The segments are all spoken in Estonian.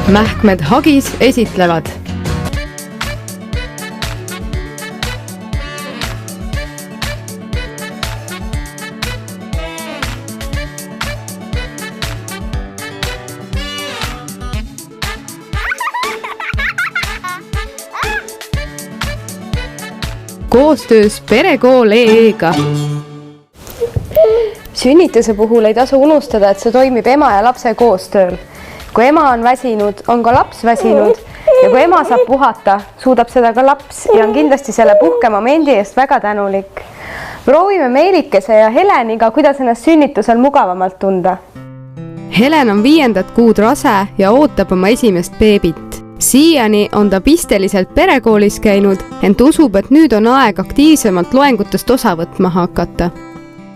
Mähkmed Hagis esitlevad koostöös Perekool EE-ga. Sünnituse puhul ei tasu unustada, et see toimib ema ja lapse koostööl. Kui ema on väsinud, on ka laps väsinud ja kui ema saab puhata, suudab seda ka laps ja on kindlasti selle puhkemomendi eest väga tänulik. Proovime Meelikese ja Heleniga, kuidas ennast sünnitusel mugavamalt tunda. Helen on 5. kuud rase ja ootab oma esimest beebit. Siiani on ta pisteliselt perekoolis käinud, ent usub, et nüüd on aeg aktiivsemalt loengutest osa võtma hakata.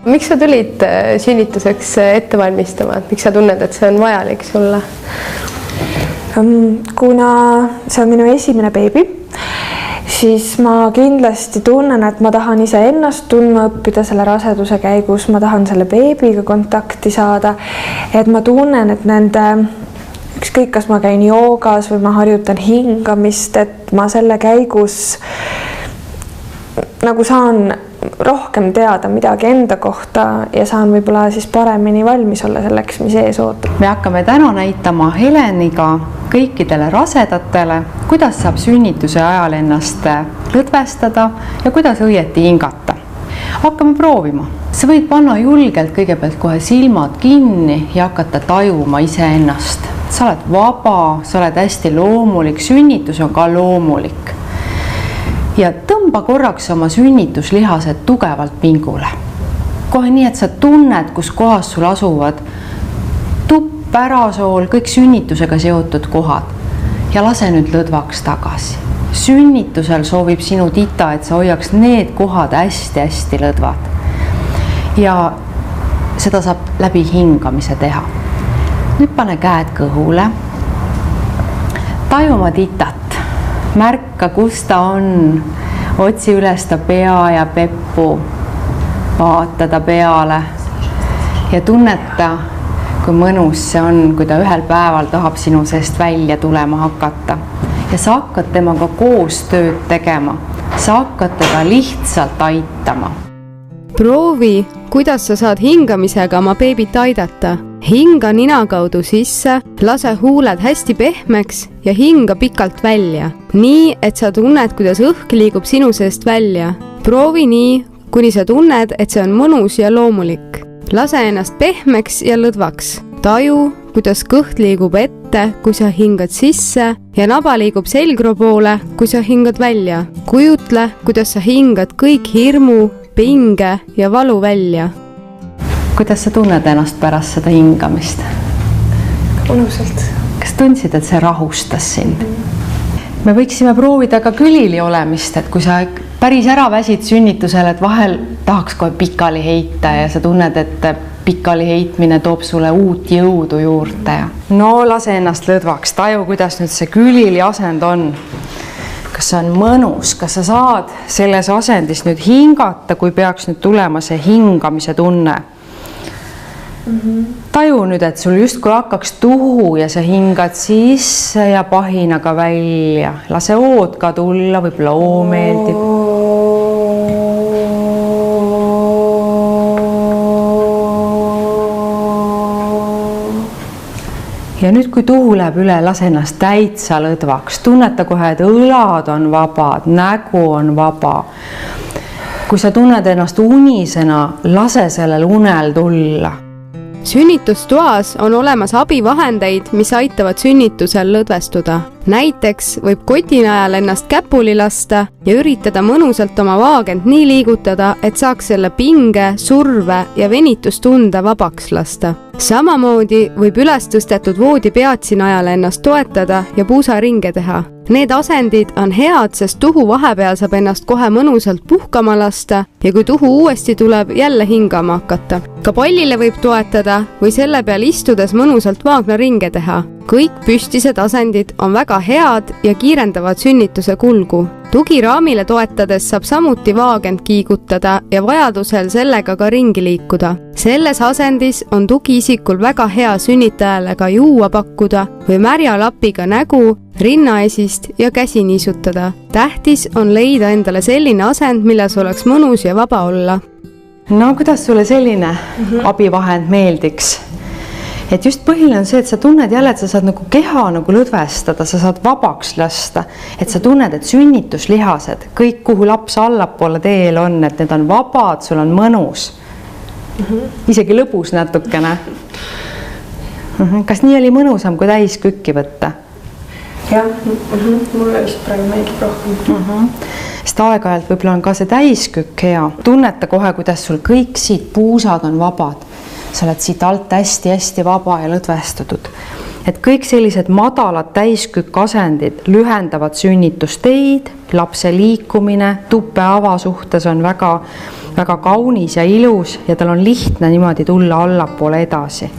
Miks sa tulid sünnituseks ette valmistama? Miks sa tunned, et see on vajalik sulle? Kuna see on minu esimene beebi, siis ma kindlasti tunnen, et ma tahan ise ennast tundma õppida selle raseduse käigus. Ma tahan selle beebiga kontakti saada, et ma tunnen, et nende ükskõik, kas ma käin joogas või ma harjutan hingamist, et ma selle käigus nagu saan rohkem teada midagi enda kohta ja saan võib-olla siis paremini valmis olla selleks, mis ees ootab. Me hakkame täna näitama Heleniga kõikidele rasedatele, kuidas saab sünnituse ajal ennast lõdvestada ja kuidas õieti hingata. Hakkame proovima. Sa võid panna julgelt kõigepealt kohe silmad kinni ja hakata tajuma iseennast. Sa oled vaba, sa oled hästi loomulik, sünnitus on ka loomulik. Ja tõmba korraks oma sünnituslihased tugevalt pingule. Kohe nii, et sa tunned, kus kohas sul asuvad tupp, pärasool, kõik sünnitusega seotud kohad ja lase nüüd lõdvaks tagasi. Sünnitusel soovib sinu tita, et sa hoiaks need kohad hästi-hästi lõdvad. Ja seda saab läbi hingamise teha. Nüüd pane käed kõhule. Taju oma titat. Märka, kus ta on. Otsi üles ta pea ja peppu. Vaata ta peale. Ja tunneta, kui mõnus see on, kui ta ühel päeval tahab sinu seest välja tulema hakata. Ja sa hakkad temaga koos tööd tegema. Sa hakkad teda lihtsalt aitama. Proovi, kuidas sa saad hingamisega oma beebit aidata. Hinga nina kaudu sisse, lase huuled hästi pehmeks ja hinga pikalt välja. Nii, et sa tunned, kuidas õhk liigub sinu seest välja. Proovi nii, kuni sa tunned, et see on mõnus ja loomulik. Lase ennast pehmeks ja lõdvaks. Taju, kuidas kõht liigub ette, kui sa hingad sisse ja naba liigub selgro poole, kui sa hingad välja. Kujutle, kuidas sa hingad kõik hirmu, pinge ja valu välja. Kuidas sa tunned ennast pärast seda hingamist? Mõnusalt. Kas tundsid, et see rahustas sind? Me võiksime proovida ka külili olemist, et kui sa päris ära väsid sünnitusel, et vahel tahaks kohe pikali heita ja sa tunned, et pikali heitmine toob sulle uut jõudu juurde. No lase ennast lõdvaks, taju, kuidas nüüd see külili asend on. Kas see on mõnus, kas sa saad selles asendis nüüd hingata, kui peaks nüüd tulema see hingamise tunne? Taju nüüd, et sul justkui hakkaks tuhu ja sa hingad sisse ja pahinaga välja. Lase ood ka tulla, võib-olla oo meeldib. Ja nüüd, kui tuhu läheb üle, lase ennast täitsa lõdvaks. Tunneta kohe, et õlad on vabad, nägu on vaba. Kui sa tunned ennast unisena, lase sellel unel tulla. Sünnitustoas on olemas abivahendeid, mis aitavad sünnitusel lõdvestuda. Näiteks võib kotina ajal ennast käpuli lasta ja üritada mõnusalt oma vaagent nii liigutada, et saaks selle pinge, surve ja venitustunda vabaks lasta. Samamoodi võib üles tõstetud voodi peatsin ajal ennast toetada ja puusaringe teha. Need asendid on head, sest tuhu vahepeal saab ennast kohe mõnusalt puhkama lasta ja kui tuhu uuesti tuleb, jälle hingama hakata. Ka pallile võib toetada või selle peal istudes mõnusalt vaagnaringe teha. Kõik püstised asendid on väga head ja kiirendavad sünnituse kulgu. tugiraamile toetades saab samuti vaagent kiigutada ja vajadusel sellega ka ringi liikuda. Selles asendis on tugiisikul väga hea sünnitajale ka juua pakkuda või märja lapiga nägu, rinnaesist ja käsi niisutada. Tähtis on leida endale selline asend, milles oleks mõnus ja vaba olla. No kuidas sulle selline abivahend meeldiks? Et just põhiline on see, et sa tunned jälle, et sa saad nagu keha nagu lõdvestada, sa saad vabaks lasta, et sa tunned, et sünnituslihased, kõik kuhu laps allapoole teel on, et need on vabad, sul on mõnus. Isegi lõbus natukene. Kas nii oli mõnusam, kui täiskükki võtta? Jah, mulle vist praegu meeldib rohkem. Sest aeg-ajalt võib-olla on ka see täiskükk hea. Tunneta kohe, kuidas sul kõik siit puusad on vabad. Sa oled siit alt hästi-hästi vaba ja lõdvestutud. Et kõik sellised madalad täiskükk asendid lühendavad sünnitusteid, lapse liikumine, tuppe avasuhtes on väga kaunis ja ilus ja tal on lihtne niimoodi tulla allapoole edasi.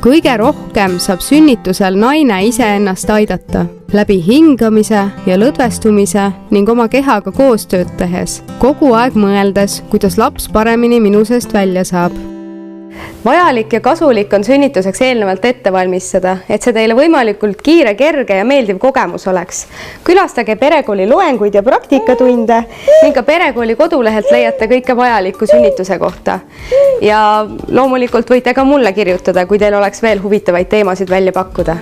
Kõige rohkem saab sünnitusel naine iseennast aidata läbi hingamise ja lõdvestumise ning oma kehaga koostööd tehes, kogu aeg mõeldes, kuidas laps paremini minusest välja saab. Vajalik ja kasulik on sünnituseks eelnevalt ette valmistada, et see teile võimalikult kiire, kerge ja meeldiv kogemus oleks. Külastage perekooli loenguid ja praktikatunde ning ka perekooli kodulehelt leiate kõike vajalikku sünnituse kohta. Ja loomulikult võite ka mulle kirjutada, kui teil oleks veel huvitavaid teemasid välja pakkuda.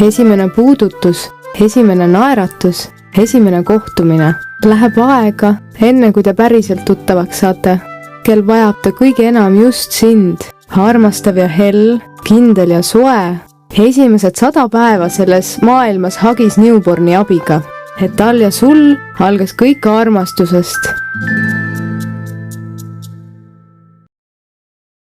Esimene puudutus, esimene naeratus, esimene kohtumine. Läheb aega, enne kui te päriselt tuttavaks saate, kel vajab ta kõige enam just sind, armastav ja hell, kindel ja soe. Esimesed 100 päeva selles maailmas hagis newborni abiga, et tal ja sul algas kõik armastusest.